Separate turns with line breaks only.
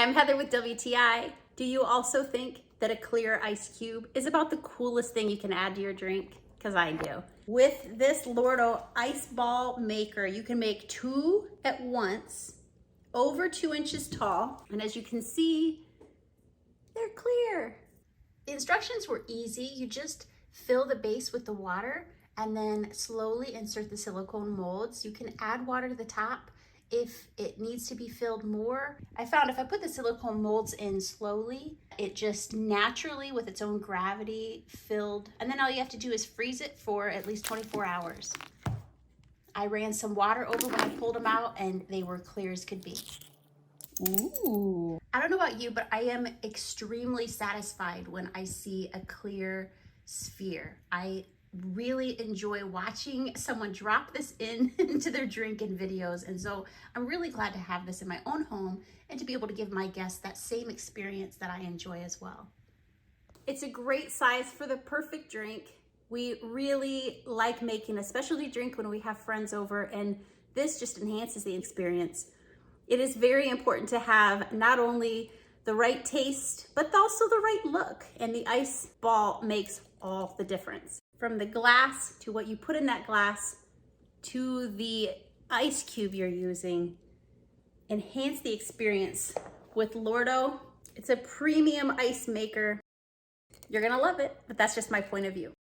Hi, I'm Heather with WTI. Do you also think that a clear ice cube is about the coolest thing you can add to your drink? Because I do. With this LORDO ice ball maker, you can make 2 at once, over 2 inches tall. And as you can see, they're clear. The instructions were easy. You just fill the base with the water and then slowly insert the silicone molds. You can add water to the top if it needs to be filled more. I found if I put the silicone molds in slowly, it just naturally, with its own gravity, filled. And then all you have to do is freeze it for at least 24 hours. I ran some water over when I pulled them out and they were clear as could be. Ooh. I don't know about you, but I am extremely satisfied when I see a clear sphere. I really enjoy watching someone drop this into their drink in videos, and so I'm really glad to have this in my own home and to be able to give my guests that same experience that I enjoy as well. It's a great size for the perfect drink. We really like making a specialty drink when we have friends over, and this just enhances the experience. It is very important to have not only the right taste, but also the right look, and the ice ball makes all the difference. From the glass to what you put in that glass to the ice cube you're using, enhance the experience with LORDO. It's a premium ice maker. You're gonna love it, but that's just my point of view.